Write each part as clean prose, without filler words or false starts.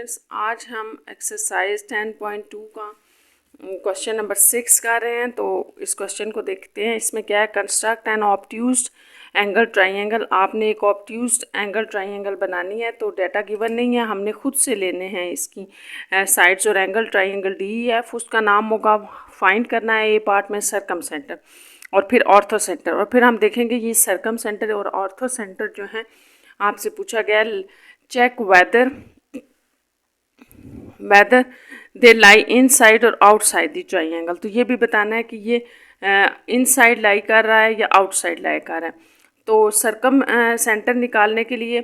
Students, आज हम exercise 10.2 का क्वेश्चन नंबर 6 कर रहे हैं। तो इस क्वेश्चन को देखते हैं। इसमें क्या है, कंस्ट्रक्ट एन ऑब्ट्यूज्ड एंगल ट्राइंगल। आपने एक ऑब्ट्यूज्ड एंगल ट्राइंगल बनानी है। तो डाटा गिवन नहीं है, हमने खुद से लेने हैं इसकी साइड्स और एंगल। ट्राइंगल DEF, उसका नाम होगा, फाइंड करना है ए पार्ट में सर्कम सेंटर और फिर ऑर्थो सेंटर। और फिर हम देखेंगे ये सर्कम सेंटर और ऑर्थो सेंटर जो है आपसे पूछा गया, check whether they lie inside और आउटसाइड दी ट्राइंगल। तो ये भी बताना है कि ये इनसाइड लाई कर रहा है या आउटसाइड लाई कर रहा है। तो सर्कम सेंटर निकालने के लिए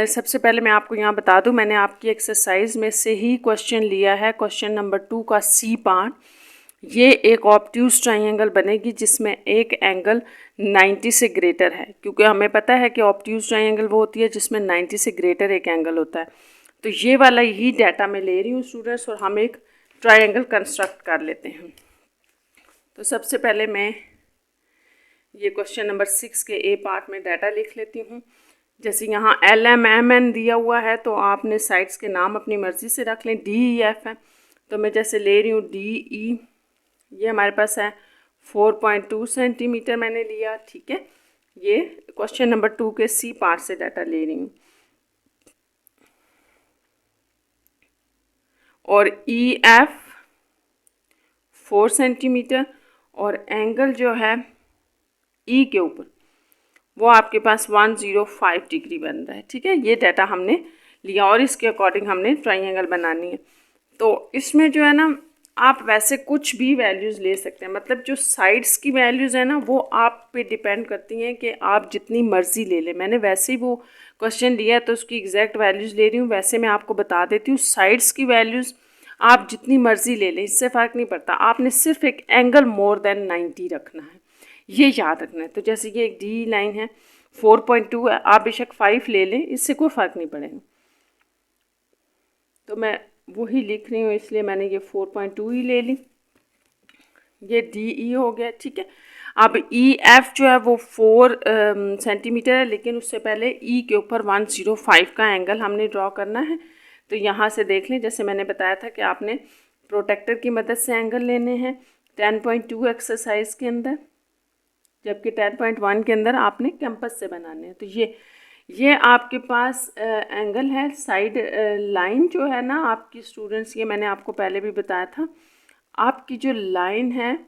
सबसे पहले मैं आपको यहाँ बता दूँ, मैंने आपकी एक्सरसाइज में से ही क्वेश्चन लिया है, क्वेश्चन नंबर 2 का C पार्ट। ये एक ऑब्ट्यूज ट्राइंगल बनेगी जिसमें एक एंगल 90 से ग्रेटर है, क्योंकि हमें पता है कि ऑब्ट्यूज ट्राइंगल वो होती है जिसमें 90 से ग्रेटर एक एंगल होता है। तो ये वाला ही डाटा मैं ले रही हूँ स्टूडेंट्स, और हम एक ट्राइंगल कंस्ट्रक्ट कर लेते हैं। तो सबसे पहले मैं ये क्वेश्चन नंबर 6 के A पार्ट में डाटा लिख लेती हूँ। जैसे यहाँ LMMN दिया हुआ है, तो आपने साइड्स के नाम अपनी मर्ज़ी से रख लें। DEF है, तो मैं जैसे ले रही हूँ DE, ये हमारे पास है 4.2 सेंटीमीटर मैंने लिया, ठीक है। ये क्वेश्चन नंबर 2 के C पार्ट से डाटा ले रही हूँ। और EF 4 सेंटीमीटर और एंगल जो है E के ऊपर वो आपके पास 105 डिग्री बन रहा है, ठीक है। ये डाटा हमने लिया और इसके अकॉर्डिंग हमने ट्राइंगल बनानी है। तो इसमें जो है ना, आप वैसे कुछ भी वैल्यूज़ ले सकते हैं, मतलब जो साइड्स की वैल्यूज़ है ना वो आप पे डिपेंड करती हैं कि आप जितनी मर्ज़ी ले लें। मैंने वैसे ही वो क्वेश्चन लिया तो उसकी एग्जैक्ट वैल्यूज़ ले रही हूँ। वैसे मैं आपको बता देती हूँ, साइड्स की वैल्यूज़ आप जितनी मर्ज़ी ले लें, इससे फ़र्क नहीं पड़ता। आपने सिर्फ एक एंगल मोर देन 90 रखना है, ये याद रखना है। तो जैसे ये एक D लाइन है, 4.2 है, आप बेशक 5 ले लें, इससे कोई फ़र्क नहीं पड़ेगा। तो मैं वही लिख रही हूँ, इसलिए मैंने ये 4.2 ही ले ली। ये DE हो गया, ठीक है। अब EF जो है वो 4 सेंटीमीटर है, लेकिन उससे पहले E के ऊपर 105 का एंगल हमने ड्रॉ करना है। तो यहाँ से देख लें, जैसे मैंने बताया था कि आपने प्रोटेक्टर की मदद से एंगल लेने हैं 10.2 एक्सरसाइज के अंदर, जबकि 10.1 के अंदर आपने कैंपस से बनाने हैं। तो ये आपके पास एंगल है। साइड लाइन जो है ना आपकी स्टूडेंट्स, ये मैंने आपको पहले भी बताया था, आपकी जो लाइन है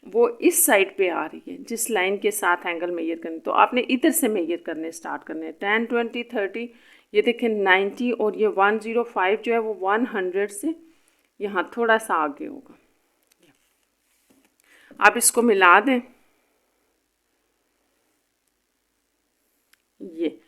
वो इस साइड पे आ रही है, जिस लाइन के साथ एंगल मेजर करने। तो आपने इधर से मेजर करने स्टार्ट करने हैं, 10, 20, 30, ये देखें 90, और ये 105 जो है वो 100 से यहाँ थोड़ा सा आगे होगा। आप इसको मिला दें, ये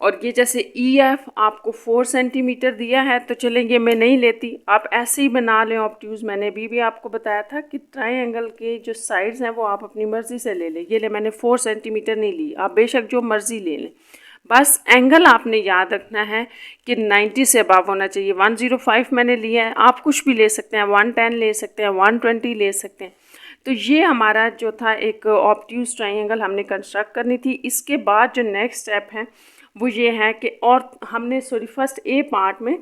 और ये जैसे EF आपको 4 सेंटीमीटर दिया है, तो चलेंगे मैं नहीं लेती, आप ऐसे ही बना लें ऑब्ट्यूज़। मैंने भी आपको बताया था कि ट्राइंगल के जो साइड्स हैं वो आप अपनी मर्ज़ी से ले लें। ये ले मैंने 4 सेंटीमीटर नहीं ली, आप बेशक जो मर्ज़ी ले लें, बस एंगल आपने याद रखना है कि 90 से अबव होना चाहिए। 105 मैंने लिया है, आप कुछ भी ले सकते हैं, 110 ले सकते हैं, 120 ले सकते हैं। तो ये हमारा जो था एक ऑब्ट्यूज़ ट्राइंगल हमने कंस्ट्रक्ट करनी थी। इसके बाद जो नेक्स्ट स्टेप है वो ये है कि, और हमने फर्स्ट A पार्ट में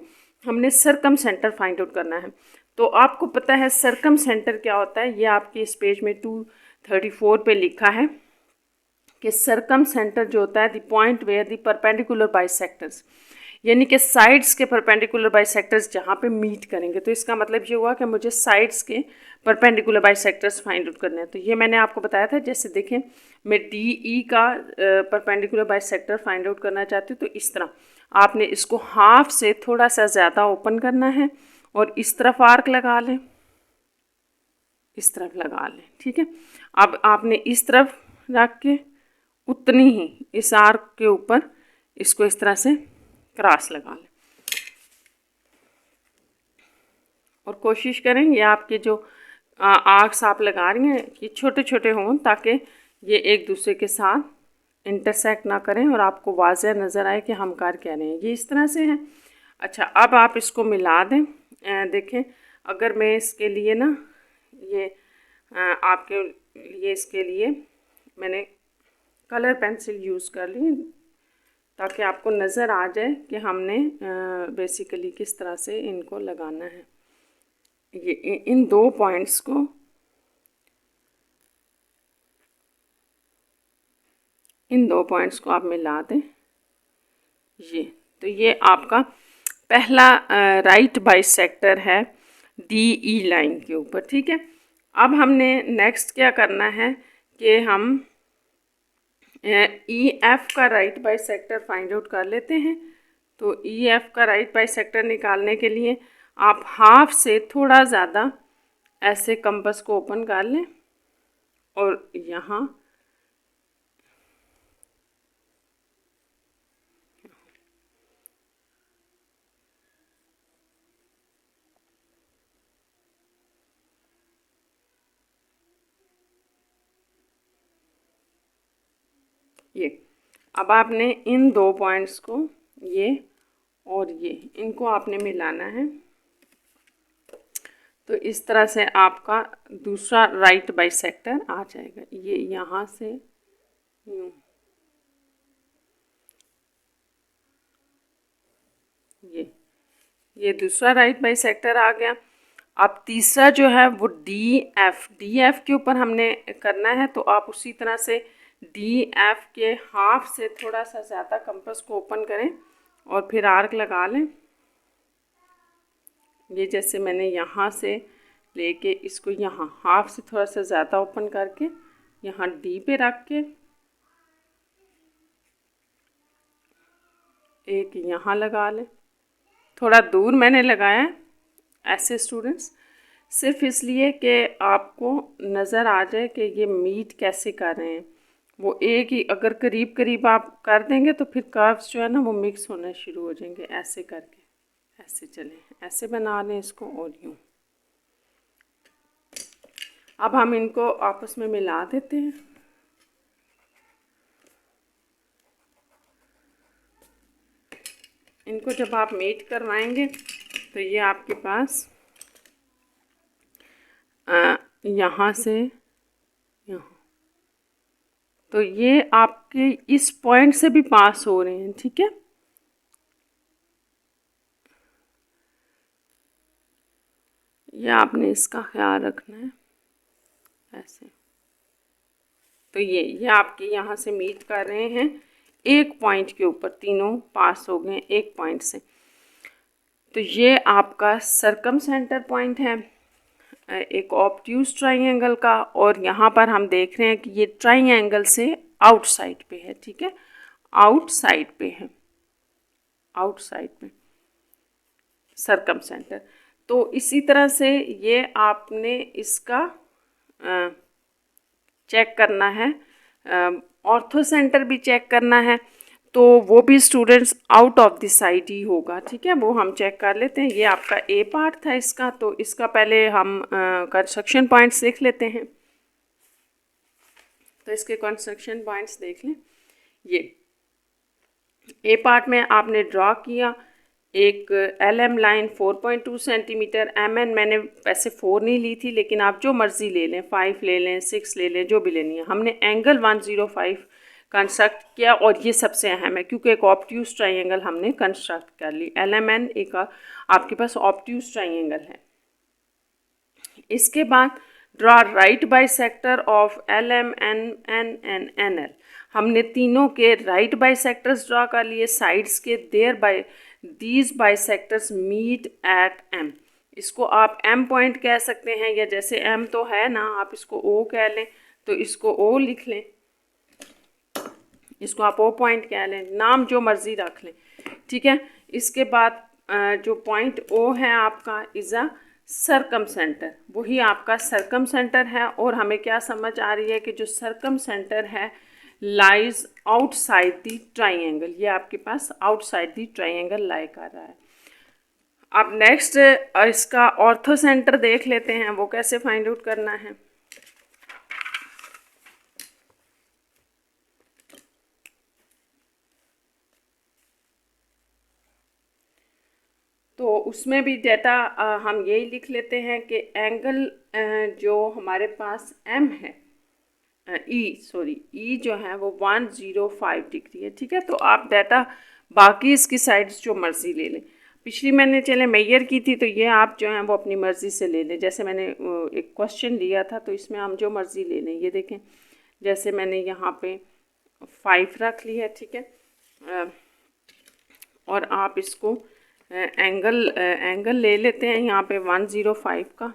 हमने सर्कम सेंटर फाइंड आउट करना है। तो आपको पता है सर्कम सेंटर क्या होता है, ये आपके इस पेज में 234 पे लिखा है कि सर्कम सेंटर जो होता है the point where the perpendicular bisectors, यानी कि साइड्स के परपेंडिकुलर बाइसेक्टर्स जहाँ पे मीट करेंगे। तो इसका मतलब ये हुआ कि मुझे साइड्स के परपेंडिकुलर बाइसेक्टर्स फाइंड आउट करने हैं। तो ये मैंने आपको बताया था, जैसे देखें मैं DE का परपेंडिकुलर बाइसेक्टर फाइंड आउट करना चाहती हूँ, तो इस तरह आपने इसको हाफ से थोड़ा सा ज़्यादा ओपन करना है और इस तरफ आर्क लगा लें, इस तरफ लगा लें, ठीक है। अब आपने इस तरफ रख के उतनी ही इस आर्क के ऊपर इसको इस तरह से क्रॉस लगा लें, और कोशिश करें ये आपके जो आर्क्स आप लगा रही हैं ये छोटे छोटे हों, ताकि ये एक दूसरे के साथ इंटरसेक्ट ना करें और आपको वाज़ह नज़र आए कि हम कर क्या रहे हैं। ये इस तरह से है। अच्छा, अब आप इसको मिला दें। देखें, अगर मैं इसके लिए ना ये आपके लिए इसके लिए मैंने कलर पेंसिल यूज़ कर ली, ताकि आपको नज़र आ जाए कि हमने बेसिकली किस तरह से इनको लगाना है। ये इन दो पॉइंट्स को आप मिला दें। ये तो ये आपका पहला राइट बाइसेक्टर है डी ई लाइन के ऊपर, ठीक है। अब हमने नेक्स्ट क्या करना है कि हम ई एफ का राइट बाइसेक्टर फाइंड आउट कर लेते हैं। तो ई एफ का राइट बाइसेक्टर निकालने के लिए आप हाफ से थोड़ा ज़्यादा ऐसे कंपास को ओपन कर लें और यहाँ ये अब आपने इन दो पॉइंट्स को ये और ये इनको आपने मिलाना है। तो इस तरह से आपका दूसरा राइट बाइसेक्टर आ जाएगा। ये यहाँ से यूँ ये दूसरा राइट बाइसेक्टर आ गया। अब तीसरा जो है वो डी एफ के ऊपर हमने करना है। तो आप उसी तरह से डी एफ के हाफ से थोड़ा सा ज़्यादा कंपास को ओपन करें और फिर आर्क लगा लें। ये जैसे मैंने यहाँ से लेके इसको यहाँ हाफ से थोड़ा सा ज़्यादा ओपन करके यहाँ डी पे रख के एक यहाँ लगा लें। थोड़ा दूर मैंने लगाया है ऐसे स्टूडेंट्स, सिर्फ इसलिए कि आपको नज़र आ जाए कि ये मीट कैसे कर रहे हैं। वो एक ही अगर करीब करीब आप कर देंगे तो फिर कर्व्स जो है ना वो मिक्स होना शुरू हो जाएंगे। ऐसे करके ऐसे चलें, ऐसे बना लें इसको और यूँ। अब हम इनको आपस में मिला देते हैं। इनको जब आप मीट करवाएंगे तो ये आपके पास यहाँ से यहाँ, तो ये आपके इस पॉइंट से भी पास हो रहे हैं, ठीक है। ये आपने इसका ख्याल रखना है ऐसे। तो ये आपके यहाँ से मीट कर रहे हैं एक पॉइंट के ऊपर, तीनों पास हो गए एक पॉइंट से। तो ये आपका सरकम सेंटर पॉइंट है एक ऑब्ट्यूज ट्राइंगल का, और यहाँ पर हम देख रहे हैं कि ये ट्राइंगल से आउटसाइड पे है, ठीक है, आउटसाइड पे है, आउटसाइड पे सरकम सेंटर। तो इसी तरह से ये आपने इसका चेक करना है, ऑर्थो सेंटर भी चेक करना है। तो वो भी students out of the side ही होगा, ठीक है, वो हम चेक कर लेते हैं। ये आपका ए पार्ट था इसका, तो इसका पहले हम कंस्ट्रक्शन पॉइंट्स देख लेते हैं। तो इसके कंस्ट्रक्शन पॉइंट्स देख लें। ये ए पार्ट में आपने ड्रॉ किया एक LM लाइन 4.2 सेंटीमीटर, MN मैंने वैसे 4 नहीं ली थी, लेकिन आप जो मर्ज़ी ले लें, 5 ले लें, 6 ले लें, जो भी लेनी है। हमने एंगल 105 कंस्ट्रक्ट किया और ये सबसे अहम है क्योंकि एक ऑब्ट्यूज ट्राइंगल हमने कंस्ट्रक्ट कर ली। LMN एक आपके पास ऑब्ट्यूज ट्राइंगल है। इसके बाद draw right bisector of LM, NN and NL। हमने तीनों के राइट बाइसेक्टर्स ड्रॉ कर लिए साइड्स के। Thereby these bisectors meet at M। इसको आप M पॉइंट कह सकते हैं, या जैसे M तो है ना, आप इसको O कह लें, तो इसको O लिख लें, इसको आप O पॉइंट कह लें, नाम जो मर्ज़ी रख लें, ठीक है। इसके बाद जो पॉइंट O है आपका इज़ अ सरकम सेंटर, वही आपका सरकम सेंटर है। और हमें क्या समझ आ रही है कि जो सरकम सेंटर है लाइज आउटसाइड दी ट्राइंगल, ये आपके पास आउटसाइड दी ट्राइंगल लाई कर रहा है। अब नेक्स्ट इसका ऑर्थो सेंटर देख लेते हैं, वो कैसे फाइंड आउट करना है। तो उसमें भी डेटा हम यही लिख लेते हैं कि एंगल जो हमारे पास M है, ई जो है वो 105 डिग्री है, ठीक है। तो आप डाटा बाकी इसकी साइड्स जो मर्ज़ी ले लें। पिछली मैंने चले मेजर की थी, तो ये आप जो हैं वो अपनी मर्ज़ी से ले लें। जैसे मैंने एक क्वेश्चन लिया था, तो इसमें हम जो मर्ज़ी ले लें। ये देखें, जैसे मैंने यहाँ पे 5 रख लिया है, ठीक है। और आप इसको एंगल ले लेते हैं यहाँ पे 105 का।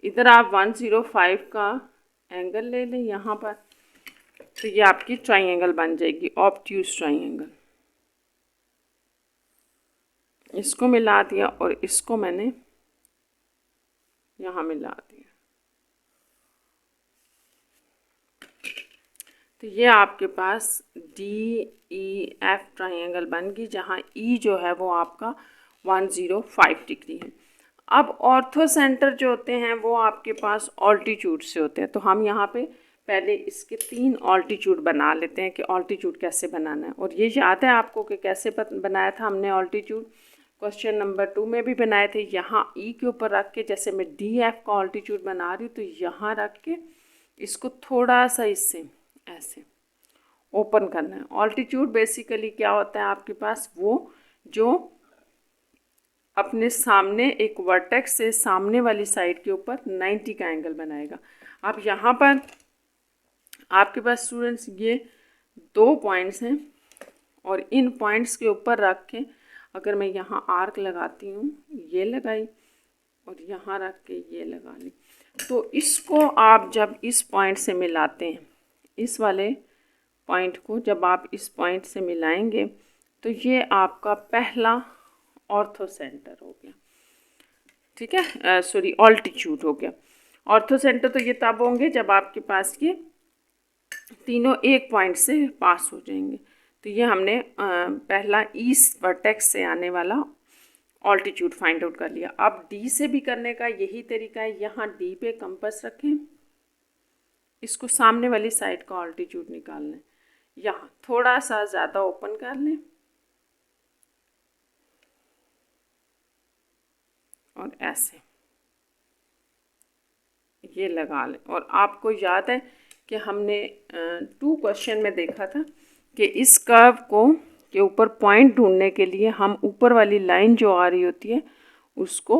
इधर आप 105 का एंगल ले लें यहाँ पर, तो ये आपकी ट्राइंगल बन जाएगी, ऑब्ट्यूज ट्राइंगल। इसको मिला दिया और इसको मैंने यहाँ मिला दिया, तो ये आपके पास DEF ट्राइंगल बन गई, जहाँ ई जो है वो आपका 105 डिग्री है। अब ऑर्थो सेंटर जो होते हैं वो आपके पास ऑल्टीट्यूड से होते हैं, तो हम यहाँ पे पहले इसके 3 ऑल्टीट्यूड बना लेते हैं कि ऑल्टीट्यूड कैसे बनाना है। और ये याद है आपको कि कैसे बनाया था हमने ऑल्टीट्यूड, क्वेश्चन नंबर 2 में भी बनाए थे। यहाँ ई के ऊपर रख के, जैसे मैं DF का ऑल्टीट्यूड बना रही हूँ, तो यहाँ रख के इसको थोड़ा सा इससे ऐसे ओपन करना है। ऑल्टीट्यूड बेसिकली क्या होता है आपके पास, वो जो अपने सामने एक वर्टेक्स से सामने वाली साइड के ऊपर 90 का एंगल बनाएगा। अब यहाँ पर आपके पास स्टूडेंट्स ये 2 पॉइंट्स हैं, और इन पॉइंट्स के ऊपर रख के अगर मैं यहाँ आर्क लगाती हूँ, ये लगाई और यहाँ रख के ये लगा ली, तो इसको आप जब इस पॉइंट से मिलाते हैं, इस वाले पॉइंट को जब आप इस पॉइंट से मिलाएंगे, तो ये आपका पहला ऑर्थो सेंटर हो गया, ठीक है। सॉरी, ऑल्टीट्यूड हो गया। ऑर्थो सेंटर तो ये तब होंगे जब आपके पास ये तीनों एक पॉइंट से पास हो जाएंगे। तो ये हमने पहला ईस्ट वर्टेक्स से आने वाला ऑल्टीट्यूड फाइंड आउट कर लिया। अब डी से भी करने का यही तरीका है। यहाँ डी पे कंपास रखें, इसको सामने वाली साइड का ऑल्टीट्यूड निकालना है। यहाँ थोड़ा सा ज़्यादा ओपन कर लें और ऐसे ये लगा लें। और आपको याद है कि हमने 2 क्वेश्चन में देखा था कि इस कर्व को के ऊपर पॉइंट ढूंढने के लिए हम ऊपर वाली लाइन जो आ रही होती है उसको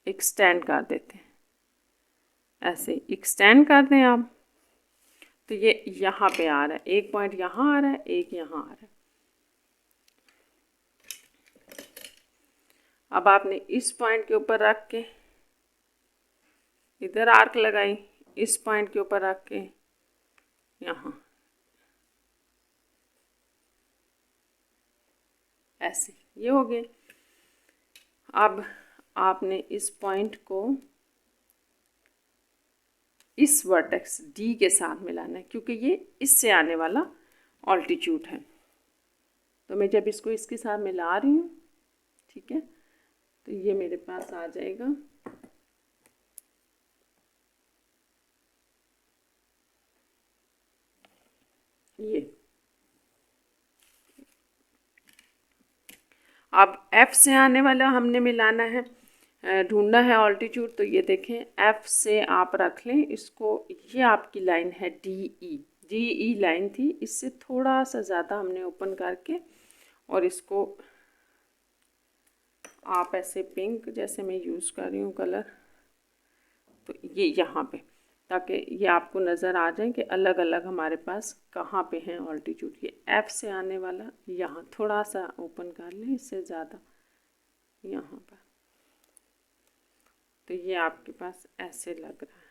एक्सटेंड कर देते हैं, ऐसे एक्सटेंड कर दें आप, तो ये यहाँ पे आ रहा है, एक पॉइंट यहाँ आ रहा है, एक यहाँ आ रहा है। अब आपने इस पॉइंट के ऊपर रख के इधर आर्क लगाई, इस पॉइंट के ऊपर रख के यहाँ ऐसे, ये हो गए। अब आपने इस पॉइंट को इस वर्टेक्स डी के साथ मिलाना है, क्योंकि ये इससे आने वाला ऑल्टीट्यूड है। तो मैं जब इसको इसके साथ मिला रही हूँ, ठीक है, तो ये मेरे पास आ जाएगा ये। अब F से आने वाला हमने मिलाना है, ढूंढना है ऑल्टीट्यूड। तो ये देखें, F से आप रख लें इसको, ये आपकी लाइन है DE लाइन थी, इससे थोड़ा सा ज़्यादा हमने ओपन करके और इसको आप ऐसे पिंक जैसे मैं यूज़ कर रही हूँ कलर, तो ये यहाँ पे, ताकि ये आपको नज़र आ जाए कि अलग अलग हमारे पास कहाँ पे हैं ऑल्टीट्यूड। ये F से आने वाला यहाँ थोड़ा सा ओपन कर लें, इससे ज़्यादा यहाँ पर, तो ये आपके पास ऐसे लग रहा है।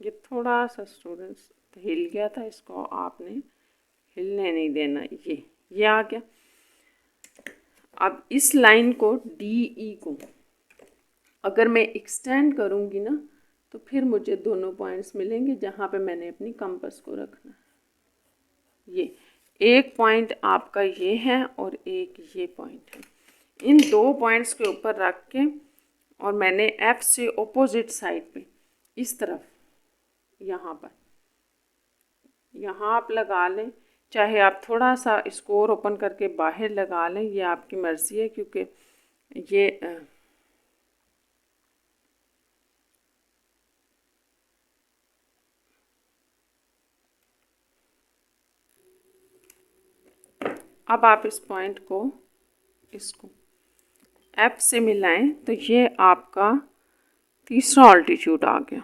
ये थोड़ा सा स्टूडेंट्स हिल गया था, इसको आपने हिलने नहीं देना। ये आ गया। अब इस लाइन को DE को अगर मैं एक्सटेंड करूँगी ना, तो फिर मुझे दोनों पॉइंट्स मिलेंगे जहाँ पे मैंने अपनी कंपास को रखना है। ये एक पॉइंट आपका ये है और एक ये पॉइंट है। इन दो पॉइंट्स के ऊपर रख के और मैंने एफ से ऑपोजिट साइड पे इस तरफ यहाँ आप लगा लें, चाहे आप थोड़ा सा स्कोर ओपन करके बाहर लगा लें, ये आपकी मर्ज़ी है, क्योंकि ये अब आप इस पॉइंट को इसको एफ से मिलाएं तो ये आपका तीसरा ऑल्टीट्यूड आ गया।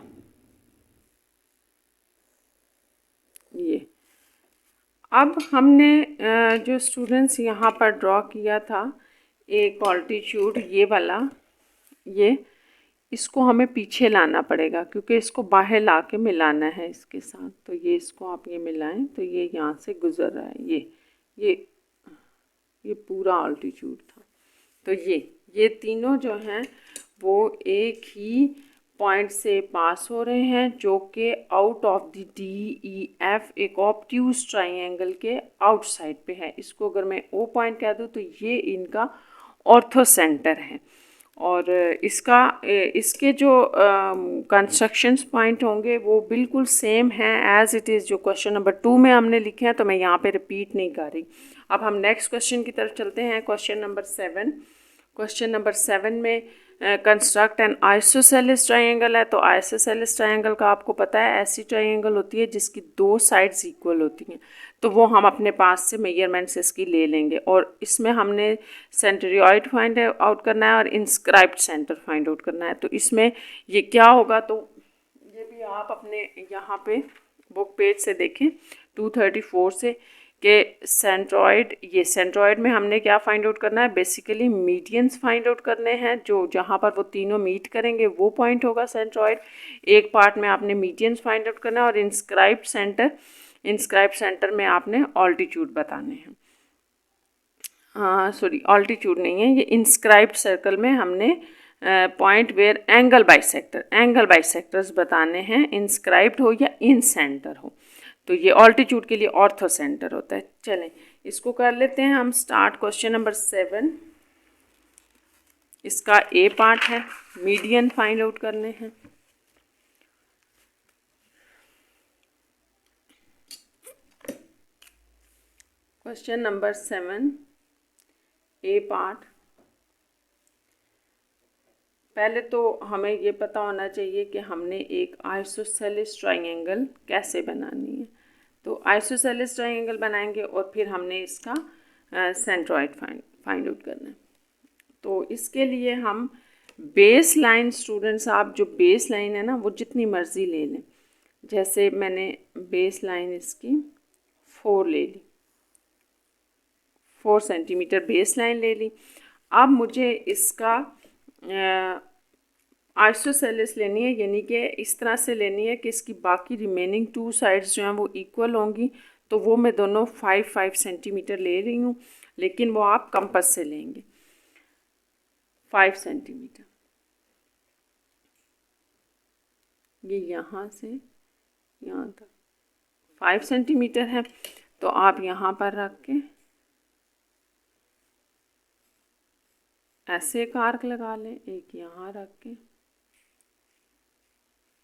ये अब हमने जो स्टूडेंट्स यहाँ पर ड्रॉ किया था एक ऑल्टीट्यूड ये वाला, ये इसको हमें पीछे लाना पड़ेगा क्योंकि इसको बाहर ला के मिलाना है इसके साथ। तो ये इसको आप ये मिलाएं तो ये यहाँ से गुज़र रहा है, ये पूरा ऑल्टीट्यूड था। तो ये तीनों जो हैं वो एक ही पॉइंट से पास हो रहे हैं, जो कि आउट ऑफ द DEF एक ऑब्ट्यूज ट्राइंगल के आउटसाइड पे है। इसको अगर मैं O पॉइंट कह दूँ तो ये इनका ऑर्थो सेंटर है। और इसके जो कंस्ट्रक्शंस पॉइंट होंगे वो बिल्कुल सेम हैं एज़ इट इज़ जो क्वेश्चन नंबर 2 में हमने लिखे हैं, तो मैं यहाँ पे रिपीट नहीं कर रही। अब हम नेक्स्ट क्वेश्चन की तरफ चलते हैं, क्वेश्चन नंबर 7। क्वेश्चन नंबर 7 में कंस्ट्रक्ट एन आइसोसेलेस ट्राइंगल है। तो आइसोसेलेस ट्राइंगल का आपको पता है ऐसी ट्राइंगल होती है जिसकी दो साइड्स इक्वल होती हैं। तो वो हम अपने पास से मेजरमेंट्स इसकी ले लेंगे और इसमें हमने सेंटरियोइड फाइंड आउट करना है और इंस्क्राइब्ड सेंटर फाइंड आउट करना है। तो इसमें ये क्या होगा, तो ये भी आप अपने यहाँ पे बुक पेज से देखें 234 से कि सेंट्रॉइड में हमने क्या फाइंड आउट करना है, बेसिकली मीडियंस फाइंड आउट करने हैं। जो जहाँ पर वो तीनों मीट करेंगे वो पॉइंट होगा सेंट्रॉइड। एक पार्ट में आपने मीडियंस फाइंड आउट करना है और इंस्क्राइब्ड सेंटर में आपने ऑल्टीट्यूड बताने हैं। सॉरी, ऑल्टीट्यूड नहीं है, ये इंस्क्राइब्ड सर्कल में हमने पॉइंट वेयर एंगल बाइसेक्टर्स बताने हैं, इंस्क्राइब्ड हो या इन सेंटर हो। तो ये ऑल्टीट्यूड के लिए ऑर्थो सेंटर होता है। चलें इसको कर लेते हैं हम स्टार्ट। क्वेश्चन नंबर 7 इसका ए पार्ट है, मीडियन फाइंड आउट करने हैं। क्वेश्चन नंबर 7 ए पार्ट। पहले तो हमें ये पता होना चाहिए कि हमने एक आइसोसेलेस ट्राइंगल कैसे बनानी है। तो आइसोसेलेस ट्राइंगल बनाएंगे और फिर हमने इसका सेंट्रॉइड फाइंड आउट करना है। तो इसके लिए हम बेस लाइन, स्टूडेंट्स आप जो बेस लाइन है ना वो जितनी मर्ज़ी ले लें। जैसे मैंने बेस लाइन इसकी 4 ले ली, 4 सेंटीमीटर बेस लाइन ले ली। अब मुझे इसका आइसोसेलेस लेनी है, यानी कि इस तरह से लेनी है कि इसकी बाकी रिमेनिंग 2 साइड्स जो हैं वो इक्वल होंगी। तो वो मैं दोनों 5-5 सेंटीमीटर ले रही हूँ, लेकिन वो आप कंपास से लेंगे 5 सेंटीमीटर। ये यहाँ से यहाँ तक 5 सेंटीमीटर है। तो आप यहाँ पर रख के ऐसे एक आर्क लगा लें, एक यहाँ रख के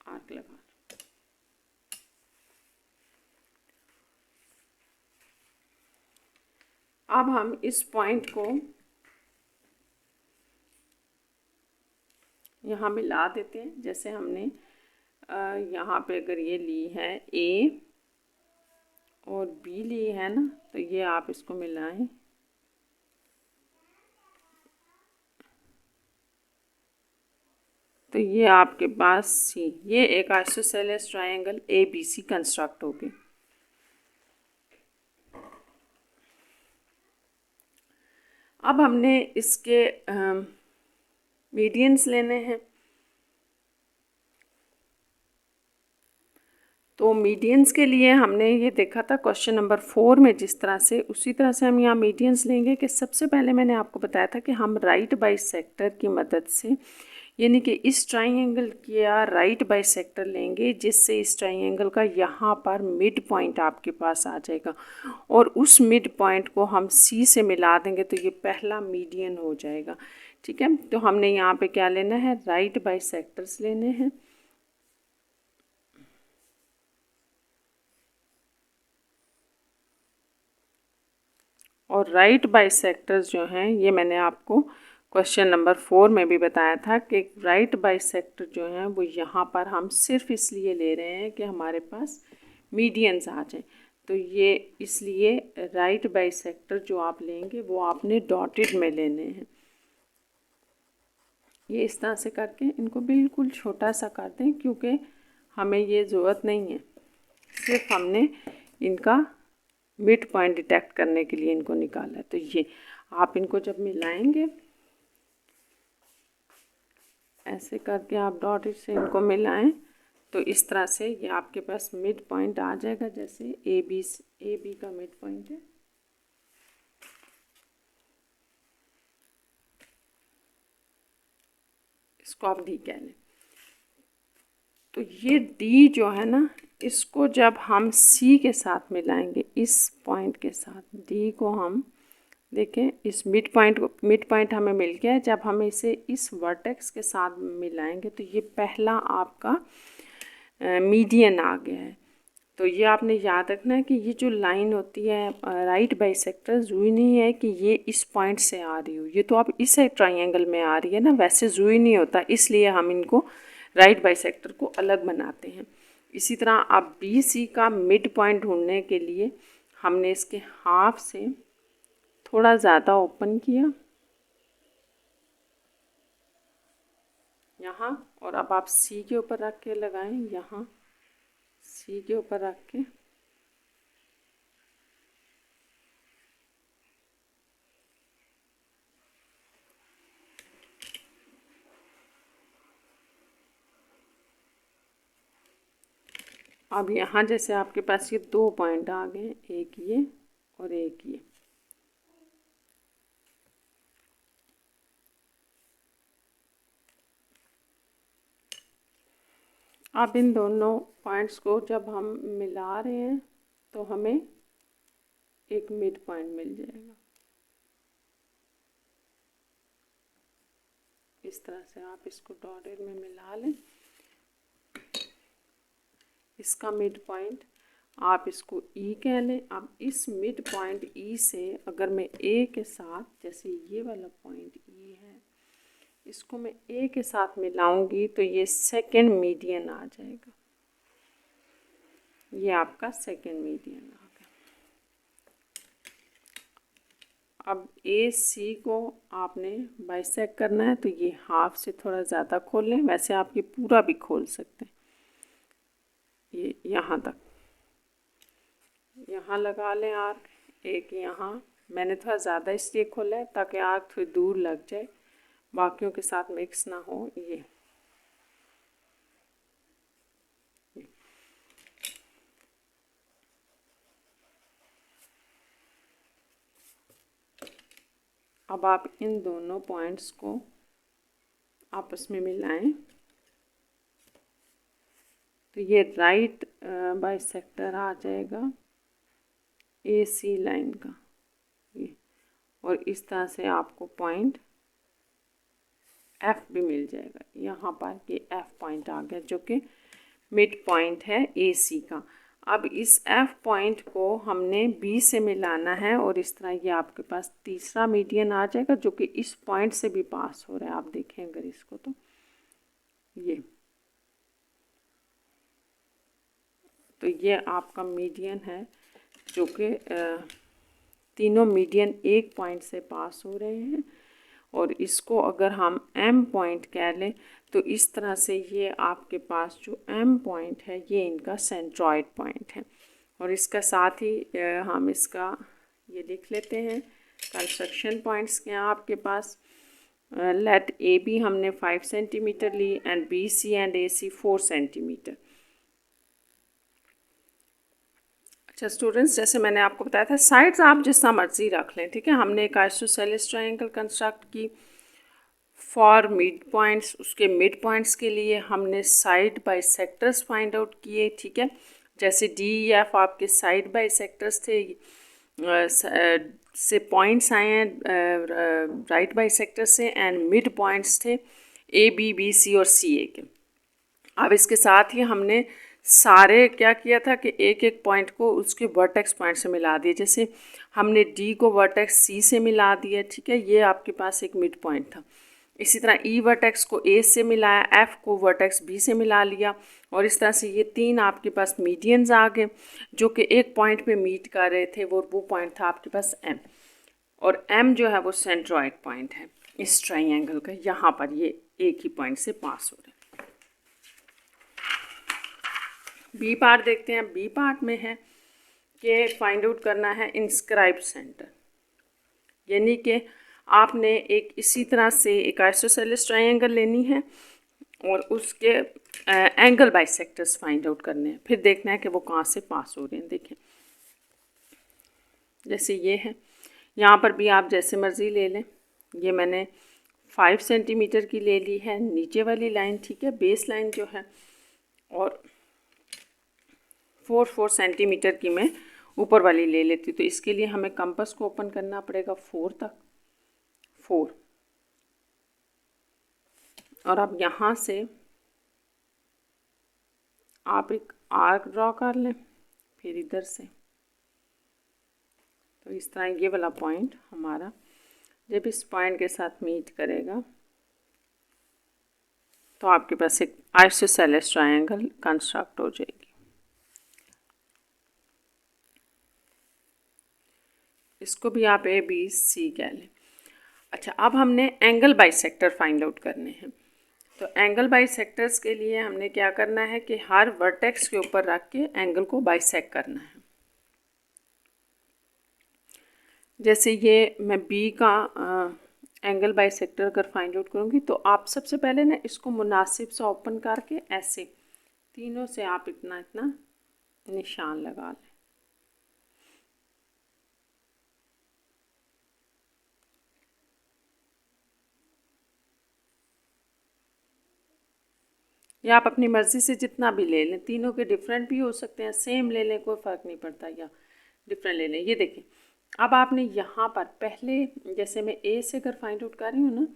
आर्क लगा लें। अब हम इस पॉइंट को यहाँ मिला देते हैं। जैसे हमने यहाँ पे अगर ये ली है A और B ली है ना, तो ये आप इसको मिलाएं। तो ये आपके पास C, ये एक आइसोसेलेस ट्राइंगल ABC कंस्ट्रक्ट होगी। अब हमने इसके मीडियंस लेने हैं। तो मीडियंस के लिए हमने ये देखा था क्वेश्चन नंबर 4 में जिस तरह से, उसी तरह से हम यहाँ मीडियंस लेंगे। कि सबसे पहले मैंने आपको बताया था कि हम राइट बाइसेक्टर की मदद से यानी कि इस ट्राइंगल का राइट बाइसेक्टर लेंगे जिससे इस ट्राइंगल का यहाँ पर मिड पॉइंट आपके पास आ जाएगा और उस मिड पॉइंट को हम सी से मिला देंगे तो ये पहला मीडियन हो जाएगा। ठीक है, तो हमने यहाँ पे क्या लेना है, राइट बाइसेक्टर्स लेने हैं। और राइट बाइसेक्टर्स जो हैं ये मैंने आपको क्वेश्चन नंबर 4 में भी बताया था कि राइट बाइसेक्टर जो हैं वो यहाँ पर हम सिर्फ इसलिए ले रहे हैं कि हमारे पास मीडियंस आ जाएं। तो ये इसलिए राइट बाइसेक्टर जो आप लेंगे वो आपने डॉटेड में लेने हैं। ये इस तरह से करके इनको बिल्कुल छोटा सा कर दें क्योंकि हमें ये ज़रूरत नहीं है, सिर्फ हमने इनका मिड पॉइंट डिटेक्ट करने के लिए इनको निकाला है। तो ये आप इनको जब मिलाएंगे ऐसे करके आप डॉटेड से इनको मिलाएं तो इस तरह से ये आपके पास मिड पॉइंट आ जाएगा। जैसे ए बी का मिड पॉइंट है, इसको आप डी कह लें। तो ये डी जो है ना, इसको जब हम सी के साथ मिलाएंगे, इस पॉइंट के साथ डी को हम देखें, इस मिड पॉइंट हमें मिल गया है। जब हम इसे इस वर्टेक्स के साथ मिलाएंगे तो ये पहला आपका मीडियन आ गया है। तो ये आपने याद रखना है कि ये जो लाइन होती है राइट बाइसेक्टर, ज़रूरी नहीं है कि ये इस पॉइंट से आ रही हो, ये तो आप इस ट्राइंगल में आ रही है ना, वैसे ज़रूरी नहीं होता, इसलिए हम इनको राइट बाइसेक्टर को अलग बनाते हैं। इसी तरह आप बी सी का मिड पॉइंट ढूंढने के लिए हमने इसके हाफ से थोड़ा ज़्यादा ओपन किया यहाँ, और अब आप सी के ऊपर रख के लगाएं, यहाँ सी के ऊपर रख के अब यहाँ जैसे आपके पास ये 2 पॉइंट आ गए, एक ये और एक ये। अब इन दोनों पॉइंट्स को जब हम मिला रहे हैं तो हमें एक मिड पॉइंट मिल जाएगा। इस तरह से आप इसको डॉटेड में मिला लें, इसका मिड पॉइंट आप इसको ई कह लें। अब इस मिड पॉइंट ई से अगर मैं ए के साथ, जैसे ये वाला पॉइंट ई है, इसको मैं ए के साथ मिलाऊंगी तो ये सेकंड मीडियन आ जाएगा। ये आपका सेकंड मीडियन आ गया। अब ए सी को आपने बाइसेक्ट करना है तो ये हाफ से थोड़ा ज़्यादा खोल लें, वैसे आप ये पूरा भी खोल सकते हैं। ये यहाँ तक, यहाँ लगा लें आर्क, एक यहाँ मैंने थोड़ा ज़्यादा इसलिए खोला है ताकि आर्क थोड़ी दूर लग जाए, बाकियों के साथ मिक्स ना हो। ये अब आप इन दोनों पॉइंट्स को आपस में मिलाएं तो ये राइट बाइसेक्टर आ जाएगा ए सी लाइन का ये, और इस तरह से आपको पॉइंट एफ भी मिल जाएगा। यहाँ पर ये एफ पॉइंट आ गया जो कि मिड पॉइंट है ए सी का। अब इस एफ पॉइंट को हमने बी से मिलाना है और इस तरह ये आपके पास तीसरा मीडियन आ जाएगा जो कि इस पॉइंट से भी पास हो रहा है। आप देखें अगर इसको तो ये आपका मीडियन है जो कि तीनों मीडियन एक पॉइंट से पास हो रहे हैं। और इसको अगर हम एम पॉइंट कह लें तो इस तरह से ये आपके पास जो एम पॉइंट है ये इनका सेंट्रॉइड पॉइंट है। और इसका साथ ही हम इसका ये लिख लेते हैं कंस्ट्रक्शन पॉइंट्स के हैं आपके पास। लेट ए बी हमने 5 सेंटीमीटर ली and B C and A C 4 centimetre. अच्छा स्टूडेंट्स, जैसे मैंने आपको बताया था साइड्स आप जितना मर्जी रख लें, ठीक है। हमने एक आइसोसेलेस ट्रायंगल कंस्ट्रक्ट की, फॉर मिड पॉइंट्स, उसके मिड पॉइंट्स के लिए हमने side by sectors find out किए, ठीक है। जैसे डी एफ आपके साइड बाई सेक्टर्स थे, से पॉइंट्स आए हैं राइट बाई सेक्टर से, एंड मिड पॉइंट्स थे ए बी बी सी और सी ए के। अब इसके साथ ही हमने सारे क्या किया था कि एक एक पॉइंट को उसके वर्टेक्स पॉइंट से मिला दिए। जैसे हमने डी को वर्टेक्स सी से मिला दिया, ठीक है, ये आपके पास एक मिड पॉइंट था। इसी तरह ई वर्टेक्स को ए से मिलाया, एफ को वर्टेक्स बी से मिला लिया, और इस तरह से ये तीन आपके पास मीडियंस आ गए जो कि एक पॉइंट पे मीट कर रहे थे। वो पॉइंट था आपके पास एम, और एम जो है वो सेंट्रॉइड पॉइंट है इस ट्राइंगल का। यहाँ पर ये एक ही पॉइंट से पास हो रहे हैं। बी पार्ट देखते हैं। बी पार्ट में है कि फाइंड आउट करना है इंस्क्राइब सेंटर, यानी कि आपने एक इसी तरह से एक आइसोसेलेस ट्राइंगल लेनी है और उसके एंगल बाइसेक्टर्स फाइंड आउट करने हैं, फिर देखना है कि वो कहाँ से पास हो रहे हैं। देखें जैसे ये है, यहाँ पर भी आप जैसे मर्ज़ी ले लें। ये मैंने 5 सेंटीमीटर की ले ली है नीचे वाली लाइन, ठीक है, बेस लाइन जो है, और 4 सेंटीमीटर की मैं ऊपर वाली ले लेती हूँ। तो इसके लिए हमें कंपास को ओपन करना पड़ेगा 4 तक, 4, और अब यहाँ से आप एक आर्क ड्रॉ कर लें, फिर इधर से। तो इस तरह ये वाला पॉइंट हमारा जब इस पॉइंट के साथ मीट करेगा तो आपके पास एक आइसोसेलेस ट्रायंगल कंस्ट्रक्ट हो जाएगी। इसको भी आप ए बी सी कह लें। अच्छा, अब हमने एंगल बाइसेक्टर फाइंड आउट करने हैं। तो एंगल बाइसेक्टर्स के लिए हमने क्या करना है कि हर वर्टेक्स के ऊपर रख के एंगल को बाइसेक्ट करना है। जैसे ये मैं बी का एंगल बाइसेक्टर अगर फाइंड आउट करूँगी तो आप सबसे पहले ना इसको मुनासिब सा ओपन करके ऐसे तीनों से आप इतना इतना निशान लगा लें। या आप अपनी मर्ज़ी से जितना भी ले लें, तीनों के डिफरेंट भी हो सकते हैं, सेम ले लें, कोई फ़र्क नहीं पड़ता, या डिफरेंट ले लें। ये देखें, अब आपने यहाँ पर पहले जैसे मैं ए से अगर फाइंड आउट कर रही हूँ ना,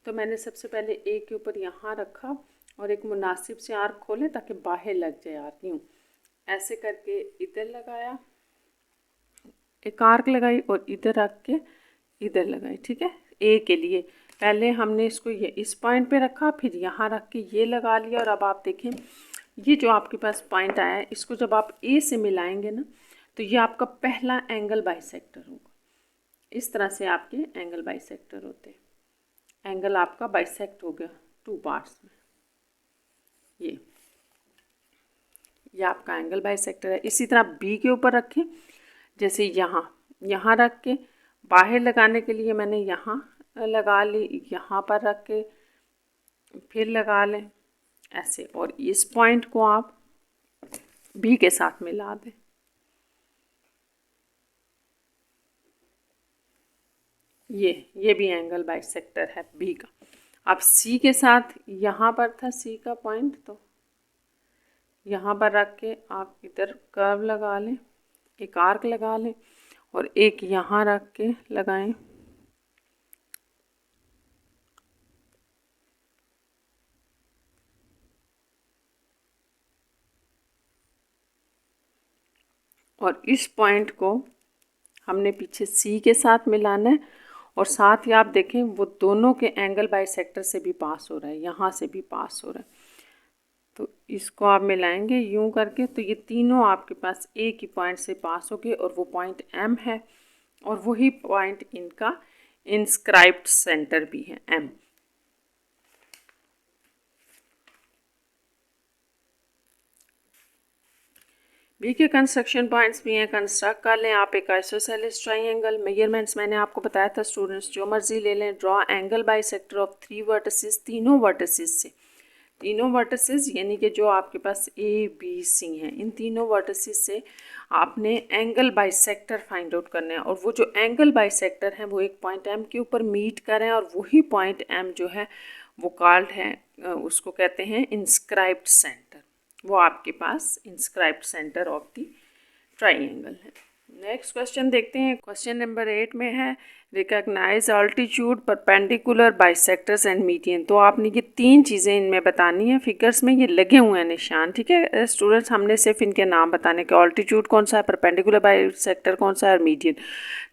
तो मैंने सबसे पहले ए के ऊपर यहाँ रखा और एक मुनासिब से आर्क खोले ताकि बाहर लग जाए आर्क, यूँ ऐसे करके इधर लगाया, एक आर्क लगाई और इधर रख के इधर लगाई, ठीक है। ए के लिए पहले हमने इसको ये इस पॉइंट पे रखा, फिर यहाँ रख के ये लगा लिया, और अब आप देखें ये जो आपके पास पॉइंट आया है इसको जब आप ए से मिलाएंगे ना तो ये आपका पहला एंगल बाइसेक्टर होगा। इस तरह से आपके एंगल बाइसेक्टर होते हैं। एंगल आपका बाइसेक्ट हो गया 2 पार्ट्स में। ये आपका एंगल बाइसेक्टर है। इसी तरह बी के ऊपर रखें, जैसे यहाँ रख के बाहर लगाने के लिए मैंने यहाँ लगा ली, यहाँ पर रख के फिर लगा लें ऐसे, और इस पॉइंट को आप बी के साथ मिला दें। ये भी एंगल बाइसेक्टर है बी का। अब सी के साथ यहाँ पर था सी का पॉइंट, तो यहाँ पर रख के आप इधर कर्व लगा लें, एक आर्क लगा लें, और एक यहाँ रख के लगाएं। और इस पॉइंट को हमने पीछे सी के साथ मिलाना है, और साथ ही आप देखें वो दोनों के एंगल बाइसेक्टर से भी पास हो रहा है, यहाँ से भी पास हो रहा है। तो इसको आप मिलाएंगे यूं करके, तो ये तीनों आपके पास एक ही पॉइंट से पास हो गए, और वो पॉइंट एम है, और वही पॉइंट इनका इंस्क्राइब्ड सेंटर भी है एम। बी के कंस्ट्रक्शन पॉइंट्स भी हैं, कंस्ट्रक्ट कर लें आप एक आइसोसेलेस ट्राइंगल। मेजरमेंट्स मैंने आपको बताया था स्टूडेंट्स, जो मर्जी ले लें। Draw angle bisector of 3 vertices, तीनों वर्टिसेस से तीनों वर्टिसेस यानी कि जो आपके पास ए बी सी हैं, इन तीनों वर्टिसेस से आपने एंगल बाइसेक्टर फाइंड आउट करना है, और वो जो एंगल बाइसेक्टर है वो एक पॉइंट एम के ऊपर मीट करें, और वही पॉइंट एम जो है वो कॉल्ड है, उसको कहते हैं इंस्क्राइब्ड सेंटर। वो आपके पास inscribed centre of the triangle है। नेक्स्ट क्वेश्चन देखते हैं। क्वेश्चन नंबर 8 में है recognise altitude, perpendicular, bisectors and median. तो आपने ये तीन चीज़ें इनमें बतानी है। फिगर्स में ये लगे हुए हैं निशान, ठीक है स्टूडेंट्स। हमने सिर्फ इनके नाम बताने के, ऑल्टीट्यूड कौन सा है, परपेंडिकुलर बाइसेक्टर कौन सा है और मीडियन।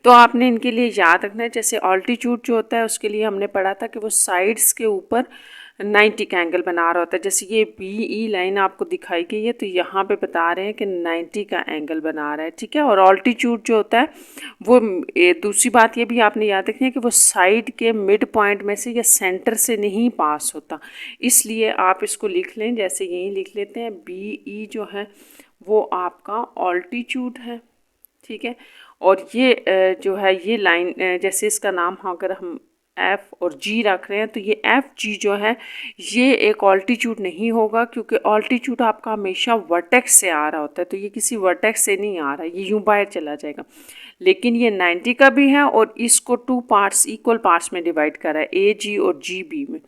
तो आपने इनके लिए याद रखना है, जैसे ऑल्टीट्यूड जो होता है उसके लिए हमने पढ़ा था कि वो साइड्स के ऊपर 90 का एंगल बना रहा होता है। जैसे ये बी ई लाइन आपको दिखाई गई है, तो यहाँ पे बता रहे हैं कि 90 का एंगल बना रहा है, ठीक है। और ऑल्टीट्यूड जो होता है वो दूसरी बात ये भी आपने याद रखनी है कि वो साइड के मिड पॉइंट में से या सेंटर से नहीं पास होता, इसलिए आप इसको लिख लें, जैसे यहीं लिख लेते हैं बी ई जो है वो आपका ऑल्टीट्यूड है, ठीक है। और ये जो है ये लाइन, जैसे इसका नाम अगर हम एफ और जी रख रहे हैं, तो ये एफ जी जो है ये एक ऑल्टीट्यूड नहीं होगा, क्योंकि ऑल्टीट्यूड आपका हमेशा वर्टेक्स से आ रहा होता है, तो ये किसी वर्टेक्स से नहीं आ रहा है, ये यूं बाहर चला जाएगा। लेकिन ये 90 का भी है और इसको 2 पार्ट्स इक्वल पार्ट्स में डिवाइड करा है, ए जी और जी बी में,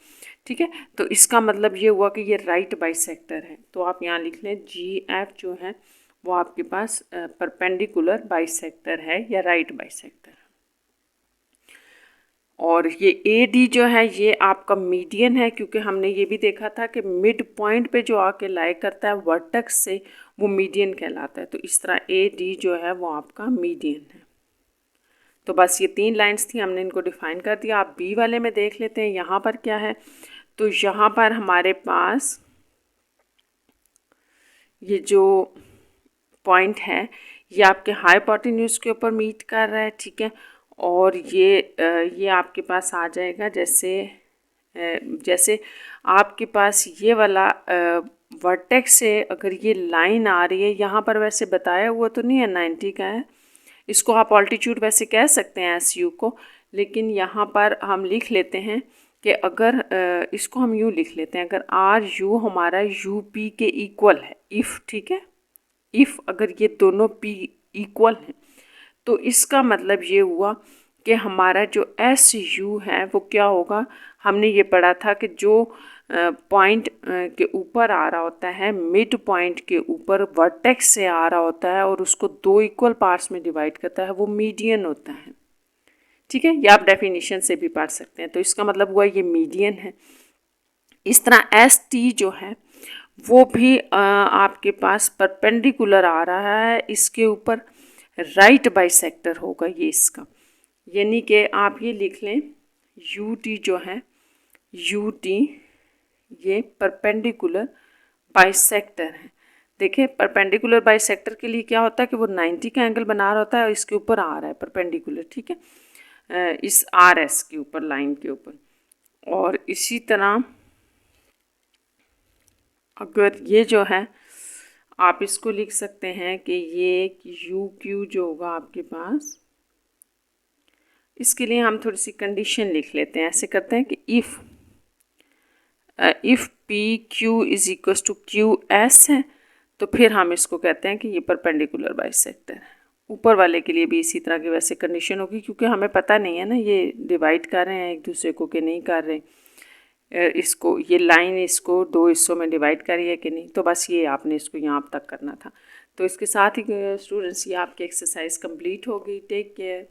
ठीक है। तो इसका मतलब ये हुआ कि ये राइट बाइसेक्टर है। तो आप यहाँ लिख लें जी एफ जो है वो आपके पास परपेंडिकुलर बाइसेक्टर है या राइट बाइसेक्टर है। और ये ए डी जो है ये आपका मीडियन है, क्योंकि हमने ये भी देखा था कि मिड पॉइंट पे जो आके लाई करता है वर्टेक्स से, वो मीडियन कहलाता है। तो इस तरह ए डी जो है वो आपका मीडियन है। तो बस ये तीन लाइंस थी, हमने इनको डिफाइन कर दिया। आप बी वाले में देख लेते हैं यहाँ पर क्या है। तो यहाँ पर हमारे पास ये जो पॉइंट है ये आपके हाइपोटेन्यूज के ऊपर मीट कर रहा है, ठीक है। और ये आपके पास आ जाएगा, जैसे आपके पास ये वाला वर्टेक्स से अगर ये लाइन आ रही है, यहाँ पर वैसे बताया हुआ तो नहीं है 90 का है, इसको आप ऑल्टीट्यूड वैसे कह सकते हैं एस यू को, लेकिन यहाँ पर हम लिख लेते हैं कि अगर इसको हम यूँ लिख लेते हैं, अगर आर यू हमारा यू पी के इक्वल है, इफ़, ठीक है, इफ़ अगर ये दोनों पी इक्वल हैं, तो इसका मतलब ये हुआ कि हमारा जो एस यू है वो क्या होगा। हमने ये पढ़ा था कि जो पॉइंट के ऊपर आ रहा होता है, मिड पॉइंट के ऊपर वर्टेक्स से आ रहा होता है और उसको 2 इक्वल पार्ट्स में डिवाइड करता है, वो मीडियन होता है, ठीक है। या आप डेफिनेशन से भी पढ़ सकते हैं। तो इसका मतलब हुआ ये मीडियन है। इस तरह एस टी जो है वो भी आपके पास परपेंडिकुलर आ रहा है, इसके ऊपर राइट बाइसेक्टर होगा ये इसका, यानी कि आप ये लिख लें यू टी जो है, यू टी ये परपेंडिकुलर बाइसेक्टर है। देखिए परपेंडिकुलर बाइसेक्टर के लिए क्या होता है कि वो 90 का एंगल बना रहा होता है और इसके ऊपर आ रहा है परपेंडिकुलर, ठीक है, इस आर एस के ऊपर, लाइन के ऊपर। और इसी तरह अगर ये जो है आप इसको लिख सकते हैं कि ये यू क्यू जो होगा आपके पास, इसके लिए हम थोड़ी सी कंडीशन लिख लेते हैं। ऐसे करते हैं कि if P Q is equal to Q S है, तो फिर हम इसको कहते हैं कि ये परपेंडिकुलर बाइसेक्टर है। ऊपर वाले के लिए भी इसी तरह की वैसे कंडीशन होगी, क्योंकि हमें पता नहीं है ना ये डिवाइड कर रहे हैं एक दूसरे को कि नहीं कर रहे, इसको ये लाइन इसको 2 हिस्सों में डिवाइड करी है कि नहीं। तो बस ये आपने इसको यहाँ तक करना था। तो इसके साथ ही स्टूडेंट्स ये आपकी एक्सरसाइज कंप्लीट होगी। Take care.